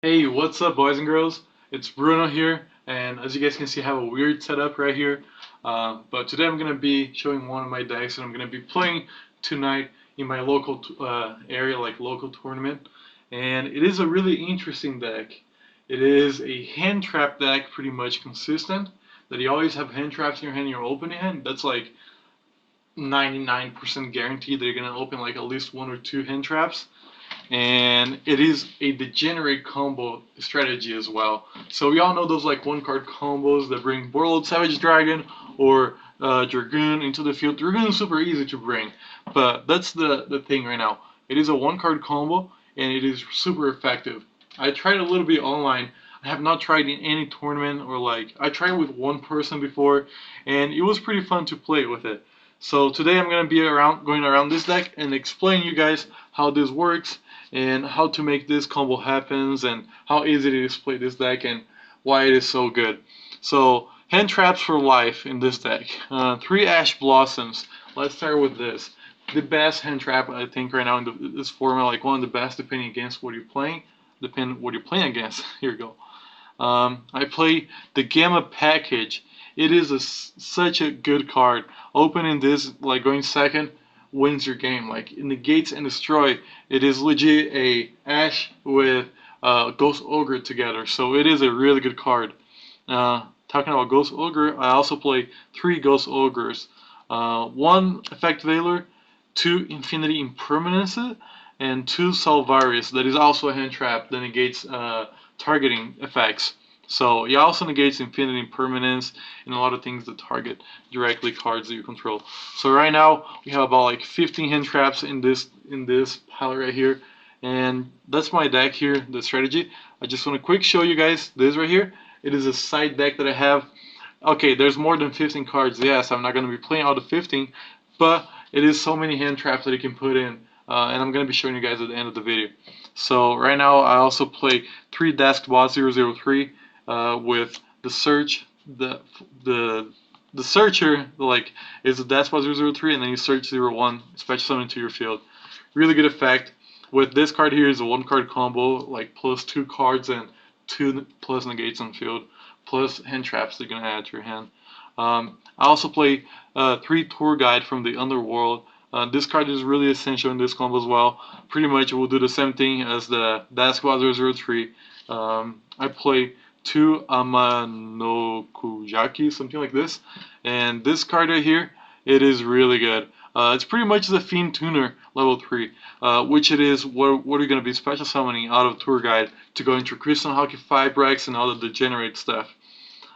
Hey, what's up, boys and girls? It's Bruno here, and as you guys can see, I have a weird setup right here. But today I'm gonna be showing one of my decks, and I'm gonna be playing tonight in my local area, like local tournament. And it is a really interesting deck. It is a hand trap deck, pretty much consistent. That you always have hand traps in your hand, in your opening hand. That's like 99% guaranteed that you're gonna open like at least one or two hand traps, and it is a degenerate combo strategy as well. So we all know those like one card combos that bring Warlord Savage Dragon or Dragoon into the field. Dragoon is super easy to bring, but that's the thing right now. It is a one card combo and it is super effective. I tried a little bit online. I have not tried in any tournament, or like I tried with one person before, and it was pretty fun to play with it. So today I'm gonna be going around this deck and explain you guys how this works and how to make this combo happens and how easy it is to play this deck and why it is so good. So hand traps for life in this deck. Three Ash Blossoms. Let's start with this. The best hand trap I think right now in this format, like one of the best depending against what you're playing. Depending what you're playing against. Here we go. I play the Gamma Package. It is such a good card. Opening this, like going second, wins your game. Like it negates and destroy. It is legit a Ash with Ghost Ogre together. So it is a really good card. Talking about Ghost Ogre, I also play three Ghost Ogres. One Effect Veiler, two Infinity Impermanence, and two Salvarius. That is also a hand trap that negates targeting effects. So it also negates Infinity Impermanence and a lot of things that target directly cards that you control. So right now we have about like 15 hand traps in this pile right here, and that's my deck here, the strategy. I just want to quick show you guys this right here. It is a side deck that I have. Okay, there's more than 15 cards. Yes, I'm not going to be playing all the 15, but it is so many hand traps that you can put in, and I'm going to be showing you guys at the end of the video. So right now I also play 3 Deskbot 003 with the search, the searcher, like, is the Deskbot 003, and then you search 01, special summon to your field. Really good effect. With this card here is a one card combo, like plus 2 cards and 2 plus negates on field, plus hand traps that you're gonna add to your hand. I also play 3 Tour Guide from the Underworld. This card is really essential in this combo as well. Pretty much it will do the same thing as the Deskbot 003. I play 2 Amanokujaki, something like this. And this card right here, it is really good. It's pretty much the Fiend Tuner level 3, which it is what you're going to be special summoning out of Tour Guide to go into Crystal Hockey 5 Rex and all the degenerate stuff.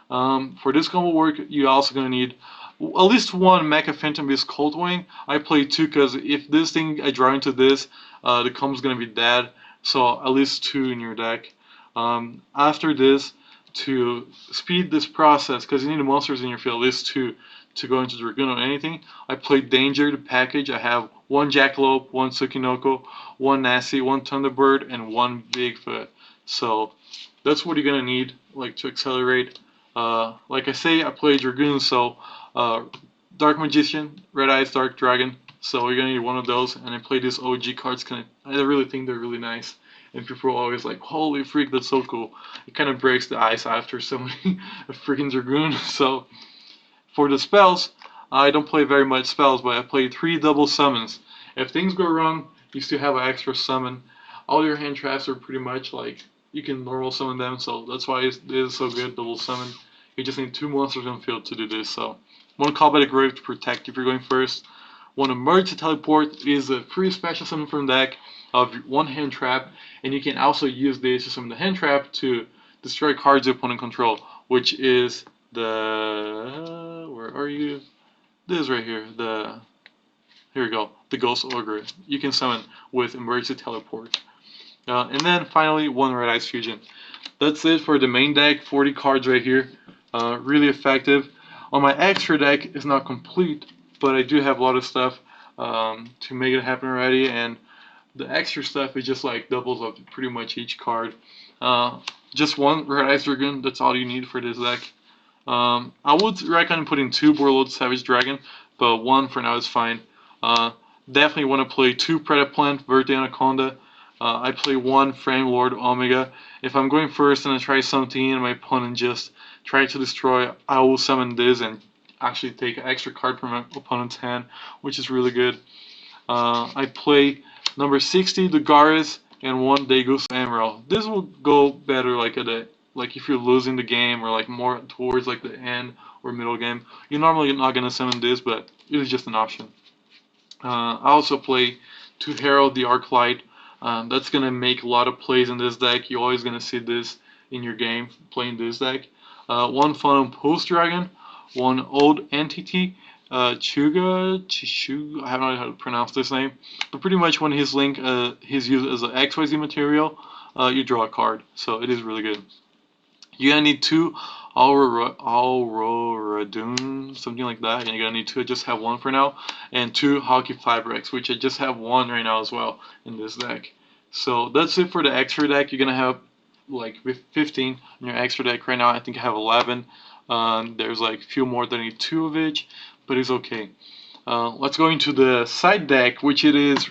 For this combo work, you're also going to need at least one Mecha Phantom Beast Cold Wing. I play 2 because if this thing I draw into this, the combo's going to be dead. So at least 2 in your deck. After this, to speed this process, because you need monsters in your field, at least 2 to go into Dragoon or anything, I play Danger, the package. I have 1 Jackalope, 1 Tsukinoko, 1 Nasty, 1 Thunderbird, and 1 Bigfoot. So that's what you're going to need, like, to accelerate. Like I say, I play Dragoon, so Dark Magician, Red Eyes, Dark Dragon. So you're gonna need one of those, and I play these OG cards. I really think they're really nice, and people are always like, "Holy freak, that's so cool!" It kind of breaks the ice after so many freaking Dragoon. So for the spells, I don't play very much spells, but I play 3 double summons. If things go wrong, you still have an extra summon. All your hand traps are pretty much like you can normal summon them, so that's why it is so good, double summon. You just need 2 monsters on field to do this. So 1 Call by the Grave to protect if you're going first. 1 Emergency Teleport is a free special summon from deck of 1 hand trap, and you can also use this to summon the hand trap to destroy cards your opponent control, which is the where are you? This right here. Here we go. The Ghost Ogre. You can summon with Emergency Teleport. And then finally 1 Red Eyes Fusion. That's it for the main deck. 40 cards right here. Really effective. On my extra deck, it's not complete, but I do have a lot of stuff to make it happen already, and the extra stuff is just like doubles of pretty much each card. Just 1 Red Eyes Dragon, that's all you need for this deck. I would recommend putting 2 Warlord Savage Dragon, but 1 for now is fine. Definitely want to play 2 Predaplant, Verte Anaconda, I play one Frame Lord Omega. If I'm going first and I try something and my opponent just try to destroy, I will summon this and actually take an extra card from my opponent's hand, which is really good. I play number 60, the Garrus, and one Degus Emerald. This will go better like if you're losing the game or like more towards like the end or middle game. You're normally not gonna summon this, but it is just an option. I also play to Herald the Arclight. That's gonna make a lot of plays in this deck. You're always gonna see this in your game playing this deck. One Phantom Pulse Dragon, one Old Entity, Chishuga, I don't know how to pronounce this name, but pretty much when his link he's used as an XYZ material, you draw a card, so it is really good. You're gonna need two Auroradun, something like that, and you're gonna need two. I just have one for now, and two Hockey Fibrex, which I just have one right now as well in this deck. So that's it for the extra deck. You're gonna have like 15 in your extra deck right now. I think I have 11. There's like a few more that I need two of each, but it's okay. Let's go into the side deck, which it is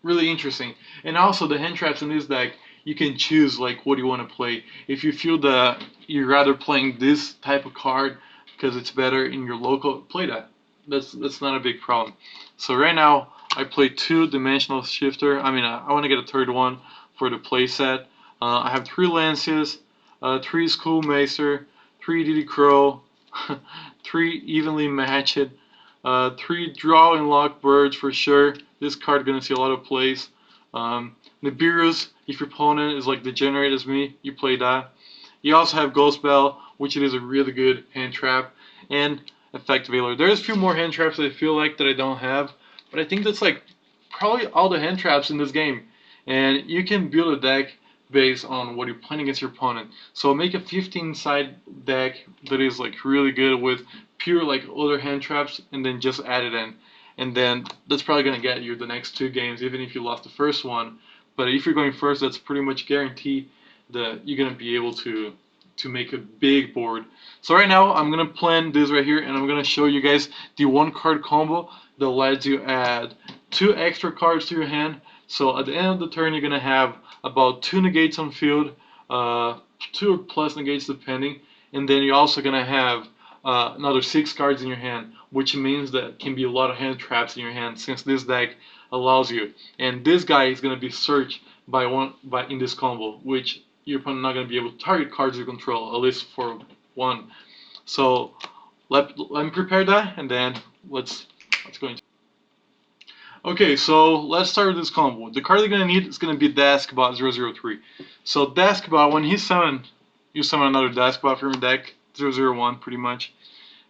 really interesting. And also the hand traps in this deck, you can choose like what you want to play. If you feel that you're rather playing this type of card because it's better in your local, play that. That's not a big problem. So right now I play two Dimensional Shifter. I mean I want to get a third one for the play set. I have three Lancias, three Schoolmaster, three Diddy Crow, three Evenly Matched, three Draw and Lock Birds for sure. This card gonna see a lot of plays. Nibiru's, if your opponent is like degenerate as me, you play that. You also have Ghost Bell, which it is a really good hand trap, and Effect Veiler. There's a few more hand traps that I feel like that I don't have, but I think that's like probably all the hand traps in this game. And you can build a deck based on what you're playing against your opponent. So make a 15 side deck that is like really good with pure like other hand traps, and then just add it in. And then that's probably gonna get you the next two games, even if you lost the first one. But if you're going first, that's pretty much guaranteed that you're gonna be able to make a big board. So right now I'm gonna plan this right here, and I'm gonna show you guys the one card combo that lets you add two extra cards to your hand. So at the end of the turn, you're gonna have about two negates on field, two or plus negates depending, and then you're also gonna have another 6 cards in your hand, which means that can be a lot of hand traps in your hand since this deck allows you. And this guy is gonna be searched by in this combo, which you're probably not gonna be able to target cards you control, at least for one. So let me prepare that, and then let's go into. Okay, so let's start with this combo. The card you're gonna need is gonna be Daskbot 003. So Daskbot, when he's summoned, you summon another Daskbot from your deck, 001 pretty much.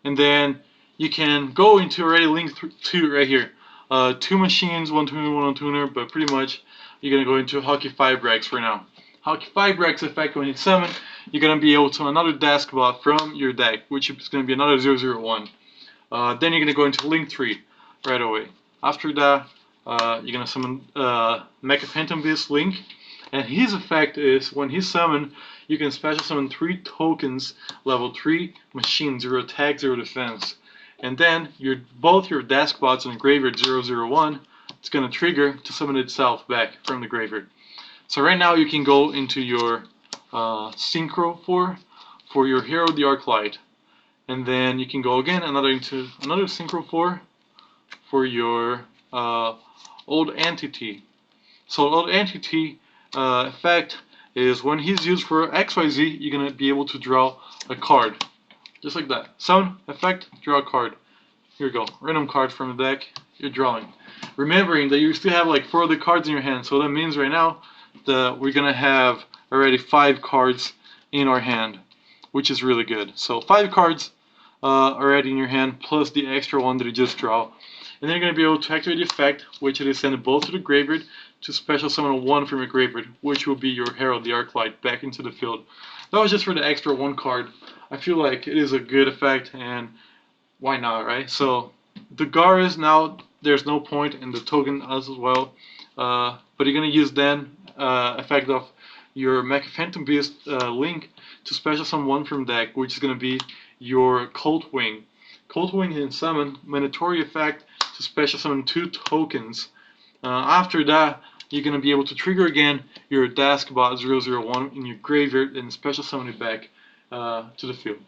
And then you can go into already link 2 right here. Two machines, one tuner, one tuner, but pretty much you're gonna go into Hockey Fibrex for now. Hockey Fibrex effect, when it's summoned, you're gonna be able to summon another Daskbot from your deck, which is gonna be another 001. Then you're gonna go into link 3 right away. After that, you're gonna summon Mecha Phantom Beast Link, and his effect is when he's summoned, you can special summon 3 tokens, level 3 machine, 0 attack, 0 defense. And then both your Daskbots in graveyard 001, it's gonna trigger to summon itself back from the graveyard. So right now you can go into your Synchro for your Hero the Arclight, and then you can go again into another Synchro for your Old Entity. So Old Entity effect is when he's used for XYZ, you're gonna be able to draw a card, just like that. Summon effect, draw a card. Here we go, random card from the deck. You're drawing. Remembering that you still have like 4 other cards in your hand, so that means right now that we're gonna have already 5 cards in our hand, which is really good. So 5 cards already in your hand, plus the extra one that you just draw. And then you're going to be able to activate the effect, which is send both to the graveyard to special summon 1 from your graveyard, which will be your Herald the Arclight back into the field. That was just for the extra 1 card. I feel like it is a good effect, and why not, right? So the Garrus, now there's no point in the token as well, but you're going to use then effect of your Mecha Phantom Beast link to special summon 1 from deck, which is going to be your Cold Wing. Cold Wing can summon mandatory effect to special summon 2 tokens. After that, you're going to be able to trigger again your Daskbot 001 in your graveyard and special summon it back to the field.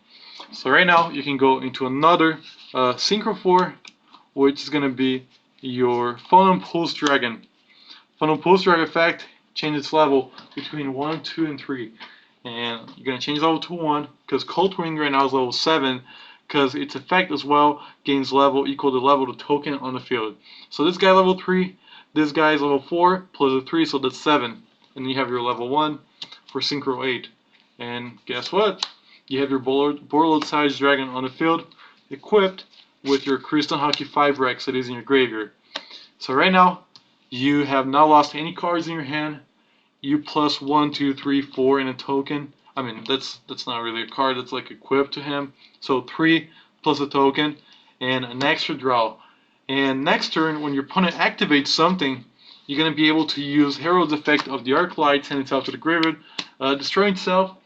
So right now you can go into another Synchro 4, which is going to be your Photon Pulse Dragon. Photon Pulse Dragon effect changes its level between 1, 2, and 3. And you're going to change level to 1 because Cold Wing right now is level 7 because its effect as well gains level equal to the level of the token on the field. So this guy level 3, this guy is level 4 plus a 3, so that's 7. And then you have your level 1 for Synchro 8. And guess what? You have your Borreload Savage Dragon on the field equipped with your Crystal Hockey 5 Rex that is in your graveyard. So right now, you have not lost any cards in your hand. You plus 1, 2, 3, 4 in a token. I mean, that's not really a card, that's like equipped to him. So 3 plus a token and an extra draw. And next turn, when your opponent activates something, you're going to be able to use Herald's effect of the Arclight, send itself to the graveyard, destroy itself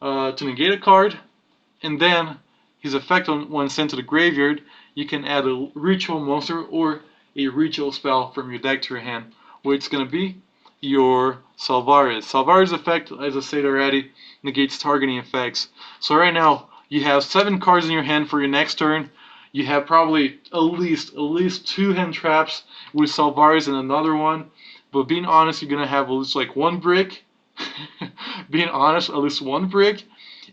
to negate a card, and then his effect when sent to the graveyard, you can add a ritual monster or a ritual spell from your deck to your hand, which is going to be your Salvaris. Salvaris effect, as I said already, negates targeting effects. So right now, you have 7 cards in your hand for your next turn. You have probably at least 2 hand traps with Salvaris and another one. But being honest, you're going to have at least like 1 brick. Being honest, at least 1 brick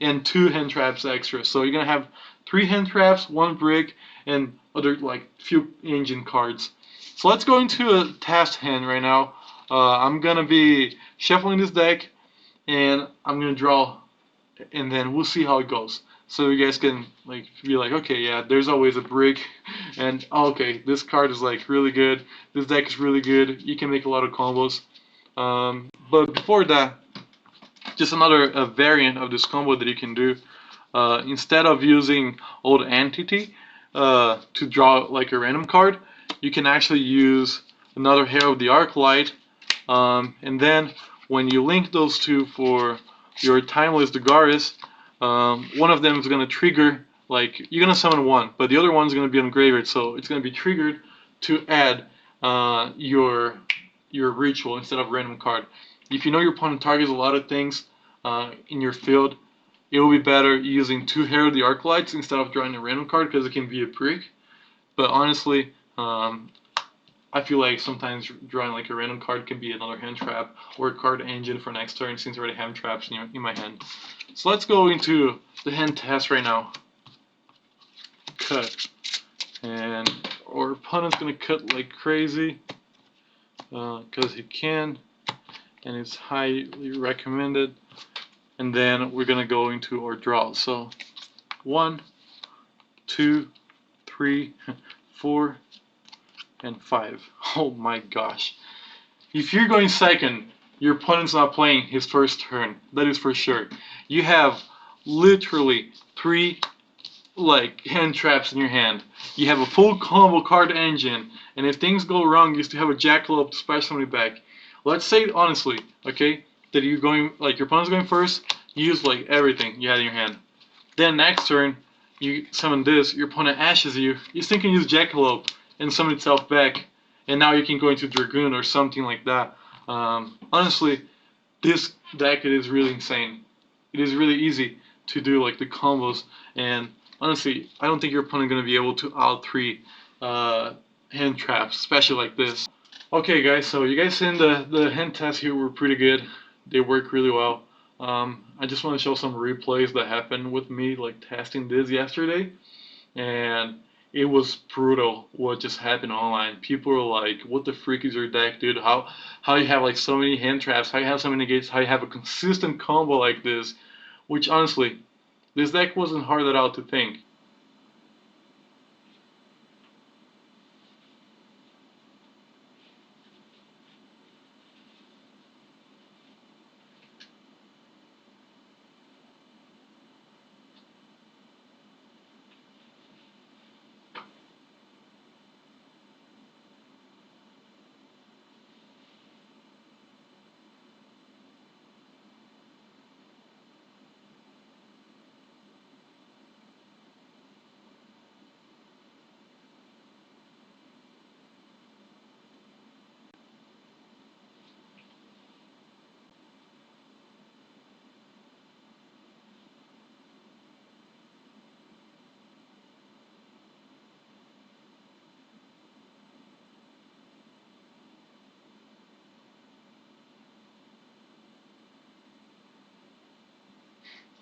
and 2 hand traps extra. So you're going to have 3 hand traps, 1 brick, and other like few engine cards. So let's go into a test hand right now. I'm going to be shuffling this deck and I'm going to draw and then we'll see how it goes. So you guys can like be like, okay, yeah, there's always a brick, and oh, okay, this card is like really good. This deck is really good. You can make a lot of combos. But before that, just another variant of this combo that you can do. Instead of using Old Entity to draw like a random card, you can actually use another Herald of the Arclight, and then when you link those two for your Timeless Dagaris, one of them is going to trigger, like, you're going to summon one, but the other one's going to be on graveyard, so it's going to be triggered to add your ritual instead of a random card. If you know your opponent targets a lot of things in your field, it will be better using 2 Herald of the Arclights instead of drawing a random card because it can be a brick. But honestly, I feel like sometimes drawing like a random card can be another hand trap or a card engine for next turn since I already have traps in my hand. So let's go into the hand test right now. Cut. And our opponent's going to cut like crazy because he can, and it's highly recommended. And then we're going to go into our draw. So 1, 2, 3, 4, and 5. Oh my gosh. If you're going second, your opponent's not playing his first turn. That is for sure. You have literally 3 like hand traps in your hand. You have a full combo card engine, and if things go wrong, you still have a Jackalope to special summon it back. Let's say honestly, okay, that you're going like your opponent's going first, you use like everything you had in your hand. Then next turn, you summon this, your opponent ashes you, you still can use Jackalope and summon itself back, and now you can go into Dragoon or something like that. Honestly, this deck is really insane. It is really easy to do like the combos, and honestly, I don't think your opponent going to be able to out 3 hand traps, especially like this. Okay guys, so you guys seen the hand tests here were pretty good. They work really well. I just want to show some replays that happened with me like testing this yesterday, and it was brutal what just happened online. People were like, what the freak is your deck, dude? How you have like so many hand traps, how you have so many negates, how you have a consistent combo like this, which honestly, this deck wasn't hard at all to think.